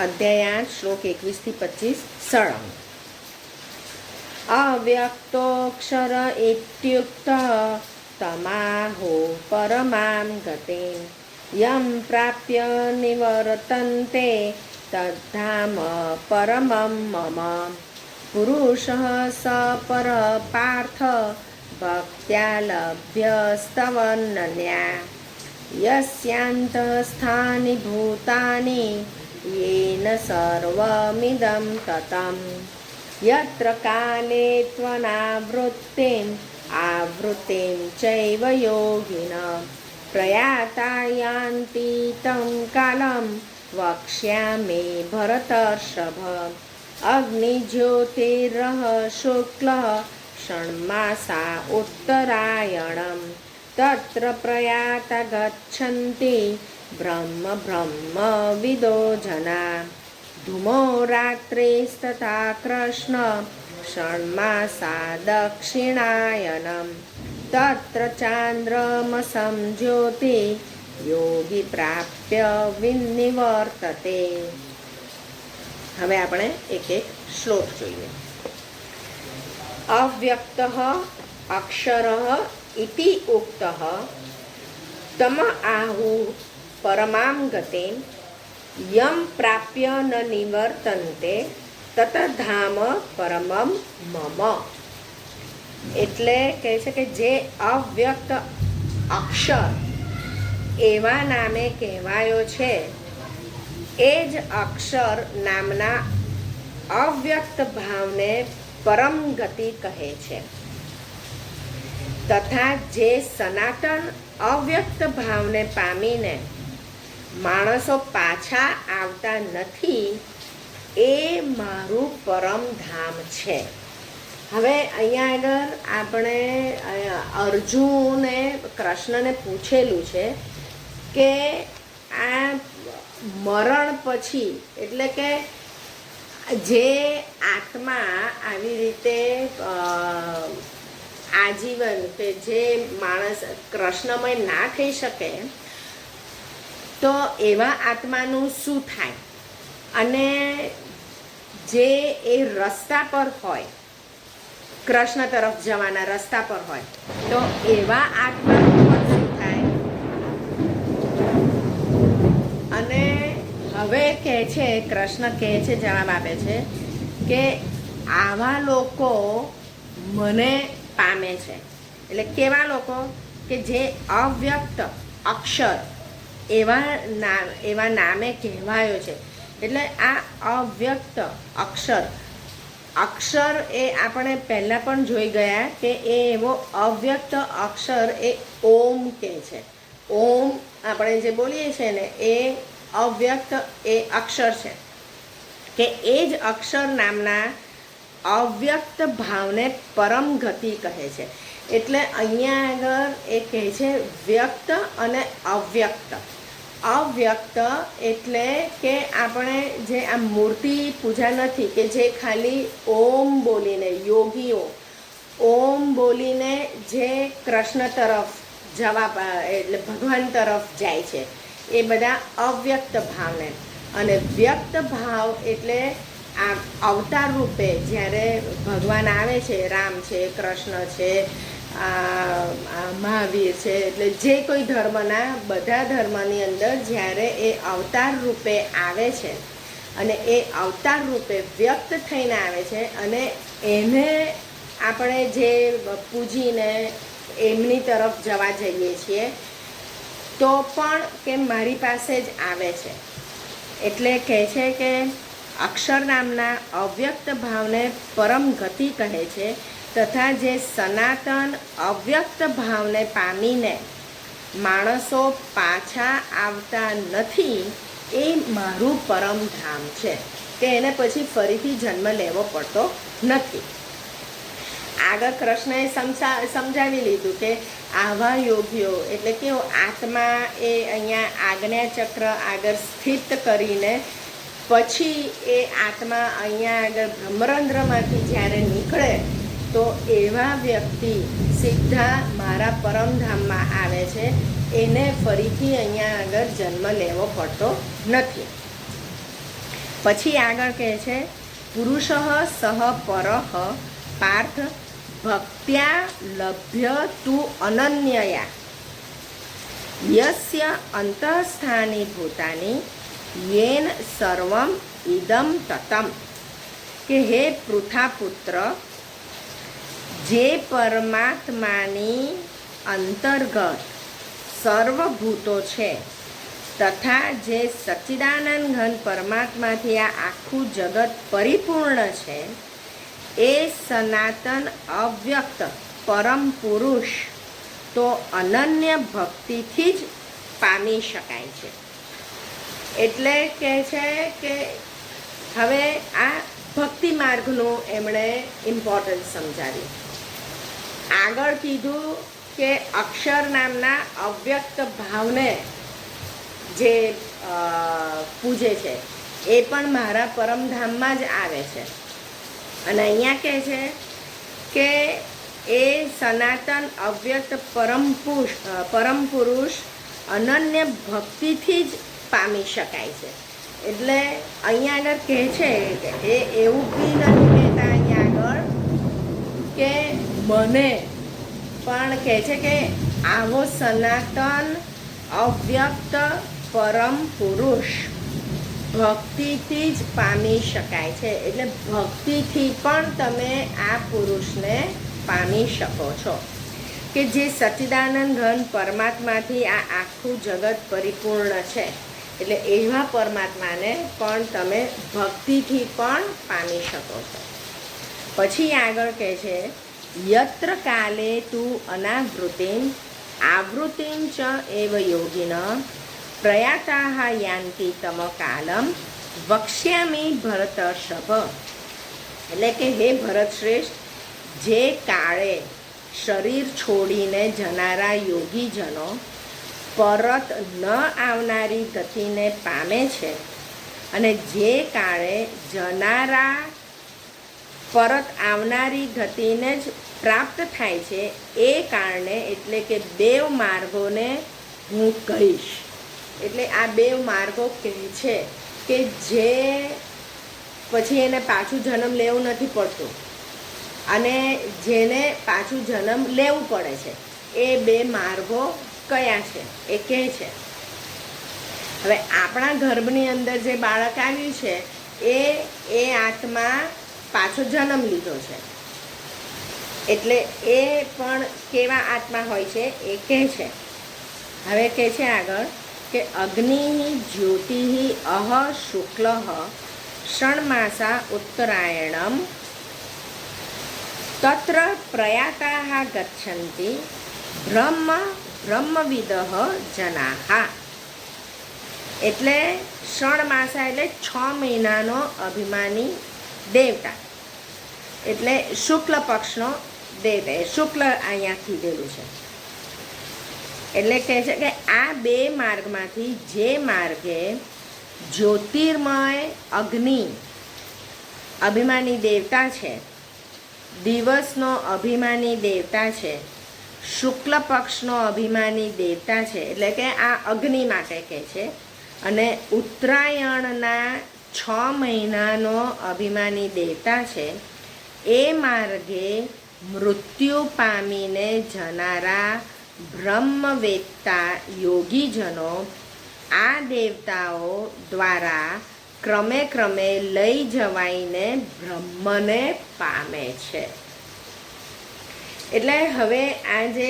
અધ્યાય 8 શ્લોક 21-25 સળંગ. અવ્યક્તોક્ષર ઇત્યુક્તઃ તમાહો પરમાં ગતિં યં પ્રાપ્ય નિવર્તન્તે તદ્ધામ પરમં મમ પુરુષઃ સ પર પાર્થ ભક્ત્યા લભ્યસ્તવનન્યા યસ્યાંતસ્થાનિ ભૂતાનિ યેન સર્વમિદં તતં યત્ર કાલે ત્વનાવૃત્તિં આવૃત્તિં ચૈવ યોગિનઃ પ્રયાતા યાન્તિ तं કાલં વક્ષ્યામિ ભરતર્ષભ અગ્નિજ્યોતિરઃ શુક્લઃ ષण्मासा ઉત્તરાયણં તત્ર પ્રયાતા ગચ્છન્તિ બ્રહ્મ વિદો જના ધૂમો રાત્રિસ્તથા કૃષ્ણ ષण्मासा દક્ષિણાયનં તત્ર ચાંદ્રમસં જ્યોતિ યોગી પ્રાપ્ય વિનિવર્તતે. હવે આપણે એક એક શ્લોક જોઈએ. અવ્યક્તઃ અક્ષરઃ ઇતિ ઉક્તઃ તમ આહુઃ પરમાં ગતિં યં પ્રાપ્ય ન નિવર્તન્તે તત ધામ પરમં મમ. એટલે કહે છે કે જે અવ્યક્ત અક્ષર એવા નામે કહેવાયો છે એ જ અક્ષર નામના અવ્યક્ત ભાવને પરમ ગતિ કહે છે. તથા જે સનાતન અવ્યક્ત ભાવને પામીને માણસો પાછા આવતા નથી એ મારું પરમ ધામ છે. હવે અહીંયા આગળ આપણે અર્જુને કૃષ્ણને પૂછેલું છે કે આ મરણ પછી એટલે કે જે આત્મા આવી રીતે આજીવન કે જે માણસ કૃષ્ણમય ના થઈ શકે તો એવા આત્માનું શું થાય, અને જે એ રસ્તા પર હોય કૃષ્ણ તરફ જવાના રસ્તા પર હોય તો એવા આત્માનું પણ શું થાય. અને હવે કહે છે કૃષ્ણ કહે છે, જવાબ આપે છે કે આવા લોકો મને પામે છે. એટલે કેવા લોકો કે જે અવ્યક્ત અક્ષર એવા નામે કહેવાયો છે. એટલે આ અવ્યક્ત અક્ષર એ આપણે પહેલાં પણ જોઈ ગયા કે એ એવો અવ્યક્ત અક્ષર એ ઓમ કહે છે. ઓમ આપણે જે બોલીએ છીએ ને એ અવ્યક્ત એ અક્ષર છે કે એ જ અક્ષર નામના અવ્યક્ત ભાવને પરમ ગતિ કહે છે. એટલે અહીંયા આગળ એ કહે છે વ્યક્ત અને અવ્યક્ત. અવ્યક્ત એટલે કે આપણે જે આ મૂર્તિ પૂજા નથી કે જે ખાલી ઓમ બોલીને યોગીઓ ઓમ બોલીને જે કૃષ્ણ તરફ જવા એટલે ભગવાન તરફ જાય છે એ બધા અવ્યક્ત ભાવને. અને વ્યક્ત ભાવ એટલે આ અવતાર રૂપે જ્યારે ભગવાન આવે છે, રામ છે, કૃષ્ણ છે, મહાવીર છે, એટલે જે કોઈ ધર્મના બધા ધર્મની અંદર જ્યારે એ અવતાર રૂપે આવે છે અને એ અવતાર રૂપે વ્યક્ત થઈને આવે છે અને એને આપણે જે પૂજીને એમની તરફ જવા જઈએ છીએ તો પણ કે મારી પાસે જ આવે છે. એટલે કહે છે કે અક્ષર નામના અવ્યક્ત ભાવને પરમ ગતિ કહે છે. તથા જે સનાતન અવ્યક્ત ભાવને પામીને માણસો પાછા આવતા નથી એ મારું પરમ ધામ છે, કે એને પછી ફરીથી જન્મ લેવો પડતો નથી. આગળ કૃષ્ણએ સમજાવી લીધું કે આવા યોગીઓ એટલે કેવો આત્મા એ અહીંયા આજ્ઞાચક્ર આગળ સ્થિત કરીને પછી એ આત્મા અહીંયા આગળ બ્રહ્મરંધ્રમાંથી જ્યારે નીકળે તો એવા વ્યક્તિ સીધા મારા પરમધામમાં આવે છે. એને ફરીથી અહીંયા આગળ જન્મ લેવો પડતો નથી. પછી આગળ કહે છે પુરુષ સહ પરઃ પાર્થ ભક્ત્યા લભ્ય તુ અનન્યયા યસ્ય અંતઃસ્થાની ભૂતાની યેન સર્વમ ઇદમ તતમ, કે હે પૃથાપુત્ર, જે પરમાત્માની અંતર્ગત સર્વભૂતો છે તથા જે સચ્ચિદાનંદ ઘન પરમાત્માથી આ આખું જગત પરિપૂર્ણ છે, એ સનાતન અવ્યક્ત પરમ પુરુષ તો અનન્ય ભક્તિથી જ પામી શકાય છે. એટલે કહે છે કે હવે આ ભક્તિ માર્ગનું એમણે ઇમ્પોર્ટન્સ સમજાવ્યું. આગળ કીધું કે અક્ષર નામના અવ્યક્ત ભાવને જે પૂજે છે એ પણ મારા પરમધામમાં જ આવે છે. અને અહીંયા કહે છે કે એ સનાતન અવ્યક્ત પરમ પુરુષ અનન્ય ભક્તિથી જ પામી શકાય છે. એટલે અહીંયા આગળ કહે છે કે એ એવું બી નથી કહેતા અહીંયા આગળ કે મને, પણ કહે છે કે આવો સનાતન અવ્યક્ત પરમ પુરુષ ભક્તિથી જ પામી શકાય છે. એટલે ભક્તિથી પણ તમે આ પુરુષને પામી શકો છો, કે જે સચ્ચિદાનંદ ઘન પરમાત્માથી આ આખું જગત પરિપૂર્ણ છે. એટલે એવા પરમાત્માને પણ તમે ભક્તિથી પણ પામી શકો છો. પછી આગળ કહે છે યત્ર કાલે તું અનાવૃત્તિમ આવૃત્તિમ ચ એવ યોગિન પ્રયાતાઃ યાન્તિ તમ કાલમ વક્ષ્યામિ ભરતર્ષભ. એટલે કે હે ભરતશ્રેષ્ઠ, જે કાળે શરીર છોડીને જનારા યોગીજનો પરત ન આવનારી ગતિને પામે છે, અને જે કાળે જનારા પરત આવનારી ગતિને જ પ્રાપ્ત થાય છે, એ કારણે એટલે કે બેવ માર્ગોને હું કહીશ. એટલે આ બેવ માર્ગો કહે છે કે જે પછી એને પાછું જન્મ લેવું નથી પડતું અને જેને પાછું જન્મ લેવું પડે છે, એ બે માર્ગો કયા છે એ કહે છે. હવે આપણા ગર્ભની અંદર જે બાળક આવ્યું છે એ આત્મા પાછો જન્મ લીધો છે, એટલે એ પણ કેવા આત્મા હોય છે એ કહે છે. હવે કહે છે આગળ કે અગ્નિ જ્યોતિ અહ શુક્લ ષણમાસા ઉત્તરાયણમ તત્ર પ્રયાતાઃ ગચ્છન્તિ બ્રહ્મવિદઃ જનાઃ. એટલે ષણમાસા એટલે 6 મહિનાનો અભિમાની દેવતા, એટલે શુક્લ પક્ષનો દેવતા, શુક્લ અહીંયા કીધેલું છે. એટલે કહે છે કે આ બે માર્ગમાંથી જે માર્ગે જ્યોતિર્મય અગ્નિ અભિમાની દેવતા છે, દિવસનો અભિમાની દેવતા છે, શુક્લ પક્ષનો અભિમાની દેવતા છે, એટલે કે આ અગ્નિ માટે કહે છે, અને ઉત્તરાયણના 6 મહિનાનો અભિમાની દેવતા છે, એ માર્ગે મૃત્યુ પામીને જનારા બ્રહ્મવેત્તા યોગીજનો આ દેવતાઓ દ્વારા ક્રમે ક્રમે લઈ જવાઈને બ્રહ્મને પામે છે. એટલે હવે આ જે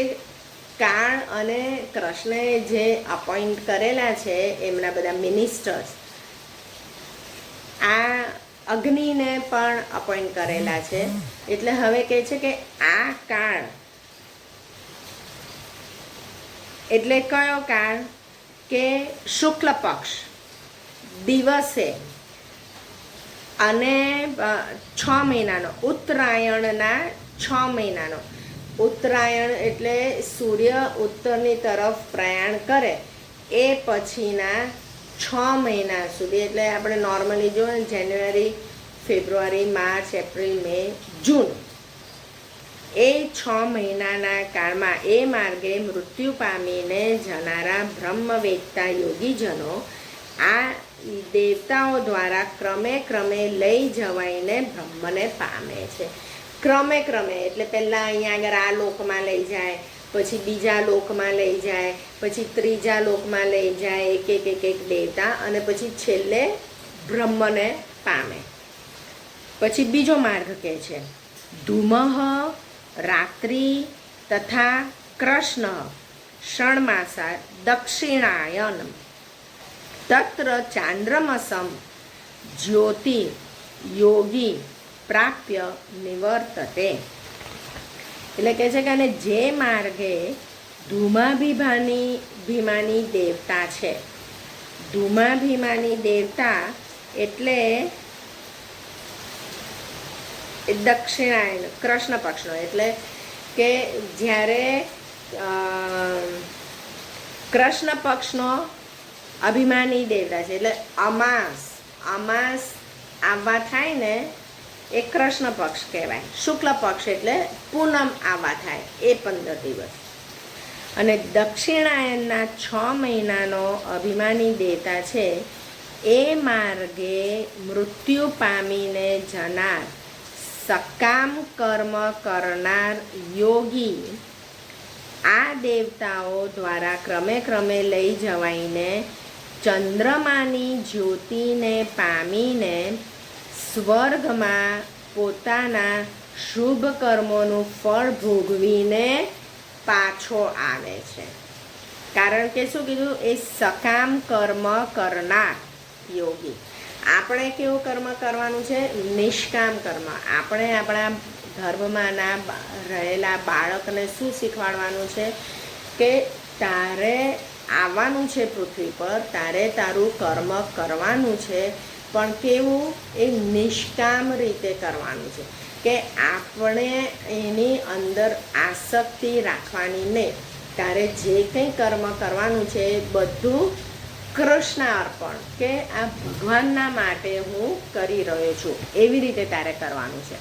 કાળ અને કૃષ્ણએ જે અપોઇન્ટ કરેલા છે એમના બધા મિનિસ્ટર્સ, આ અગ્નિને પણ અપોઇન્ટ કરેલા છે. એટલે હવે કહે છે કે આ કાળ એટલે કયો કાળ કે શુક્લ પક્ષ દિવસે અને 6 મહિનાનો, ઉત્તરાયણના 6 મહિનાનો. ઉત્તરાયણ એટલે સૂર્ય ઉત્તરની તરફ પ્રયાણ કરે એ પછીના 6 મહિના સુધી, એટલે આપણે નોર્મલી જોઈએ જાન્યુઆરી, ફેબ્રુઆરી, માર્ચ, એપ્રિલ, મે, જૂન, એ 6 મહિનાના કાળમાં એ માર્ગે મૃત્યુ પામીને જનારા બ્રહ્મવેત્તા યોગીજનો આ દેવતાઓ દ્વારા ક્રમે ક્રમે લઈ જવાઈને બ્રહ્મને પામે છે. ક્રમે ક્રમે એટલે પહેલાં અહીંયા આગળ આ લોકમાં લઈ જાય, પછી બીજા લોકમાં લઈ જાય, પછી ત્રીજા લોકમાં લઈ જાય, એક દેવતા, અને પછી છેલ્લે બ્રહ્મને પામે. પછી બીજો માર્ગ કહે છે, ધૂમઃ રાત્રિ તથા કૃષ્ણ ષણમાસા દક્ષિણાયન તત્ર ચાંદ્રમસમ જ્યોતિ યોગી પ્રાપ્ય નિવર્તતે. એટલે કહે છે કે અને જે માર્ગે ધૂમાભિમાની દેવતા છે, ધૂમાભિમાની દેવતા એટલે દક્ષિણાયન કૃષ્ણ પક્ષનો, એટલે કે જ્યારે કૃષ્ણ પક્ષનો અભિમાની દેવતા છે, એટલે અમાસ આવવા થાય ને એ કૃષ્ણ પક્ષ કહેવાય. શુક્લ પક્ષ એટલે પૂનમ આવવા થાય એ 15 દિવસ. અને દક્ષિણાયનના 6 મહિનાનો અભિમાની દેવતા છે એ માર્ગે મૃત્યુ પામીને જનાર સકામ કર્મ કરનાર યોગી આ દેવતાઓ દ્વારા ક્રમે ક્રમે લઈ જવાઈને ચંદ્રમાની જ્યોતિને પામીને સ્વર્ગમાં પોતાના શુભ કર્મોનું ફળ ભોગવીને પાછો આવે છે. કારણ કે શું કીધું? એ સકામ કર્મ કરનાર યોગી. આપણે કેવું કર્મ કરવાનું છે? નિષ્કામ કર્મ. આપણે આપણા ધર્મમાંના રહેલા બાળકને શું શીખવાડવાનું છે કે તારે આવવાનું છે પૃથ્વી પર, તારે તારું કર્મ કરવાનું છે, પણ કેવું? એ નિષ્કામ રીતે કરવાનું છે, કે આપણે એની અંદર આસક્તિ રાખવાની નહીં. તારે જે કંઈ કર્મ કરવાનું છે એ બધું કૃષ્ણ અર્પણ, કે આ ભગવાનના માટે હું કરી રહ્યો છું, એવી રીતે તારે કરવાનું છે.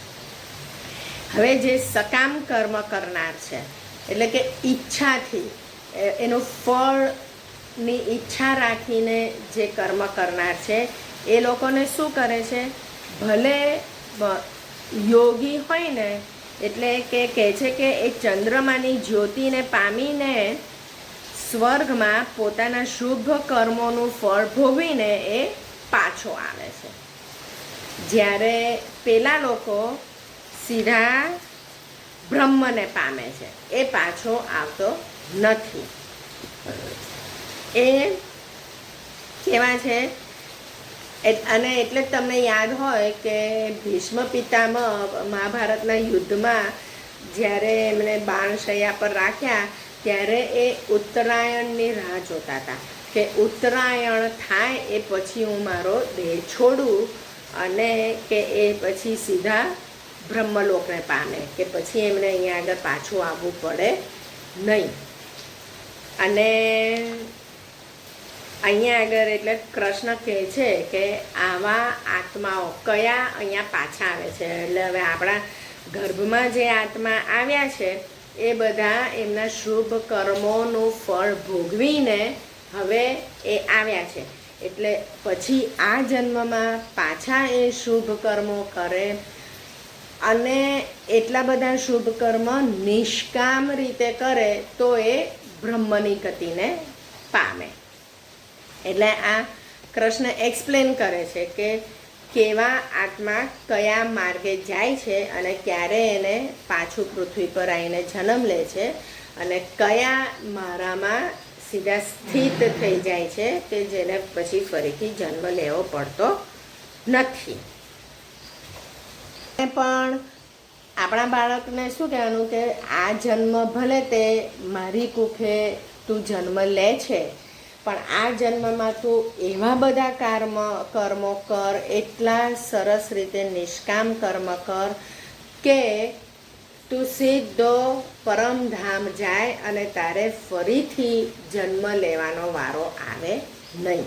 હવે જે સકામ કર્મ કરનાર છે, એટલે કે ઈચ્છાથી એનું ફળની ઈચ્છા રાખીને જે કર્મ કરનાર છે એ લોકોને શું કરે છે? ભલે યોગી હોય ને, એટલે કે કહે છે કે એ ચંદ્રમાની જ્યોતિને પામીને સ્વર્ગમાં પોતાના શુભ કર્મોનું ફળ ભોગવીને એ પાછો આવે છે. જ્યારે પેલા લોકો સીધા બ્રહ્મને પામે છે, એ પાછો આવતો નથી. એ કેવા છે? અને એટલે જ તમને યાદ હોય કે ભીષ્મ પિતામહ મહાભારતના યુદ્ધમાં જ્યારે એમણે બાણશૈયા પર રાખ્યા ત્યારે એ ઉત્તરાયણની રાહ જોતા હતા કે ઉત્તરાયણ થાય એ પછી હું મારો દેહ છોડું અને કે એ પછી સીધા બ્રહ્મલોકને પામે, કે પછી એમને અહીંયા આગળ પાછું આવવું પડે નહીં. અને અહીંયા આગળ એટલે કૃષ્ણ કહે છે કે આવા આત્માઓ કયા અહીંયા પાછા આવે છે. એટલે હવે આપણા ગર્ભમાં જે આત્મા આવ્યા છે એ બધા એમના શુભ કર્મોનું ફળ ભોગવીને હવે એ આવ્યા છે. એટલે પછી આ જન્મમાં પાછા એ શુભ કર્મો કરે અને એટલા બધા શુભ કર્મ નિષ્કામ રીતે કરે તો એ બ્રહ્મની ગતિને પામે. એટલે આ કૃષ્ણ એક્સપ્લેન કરે છે કે કેવા આત્મા કયા માર્ગે જાય છે અને ક્યારે એને પાછું પૃથ્વી પર આવીને જન્મ લે છે અને કયા મારામાં સીધા સ્થિત થઈ જાય છે કે જેને પછી ફરીથી જન્મ લેવો પડતો નથી. પણ આપણા બાળકને શું કહેવાનું કે આ જન્મ ભલે તે મારી કુખે તું જન્મ લે છે, પણ આ જન્મમાં તું એવા બધા કર્મો કર, એટલા સરસ રીતે નિષ્કામ કર્મ કર કે તું સીધો પરમધામ જાય અને તારે ફરીથી જન્મ લેવાનો વારો આવે નહીં.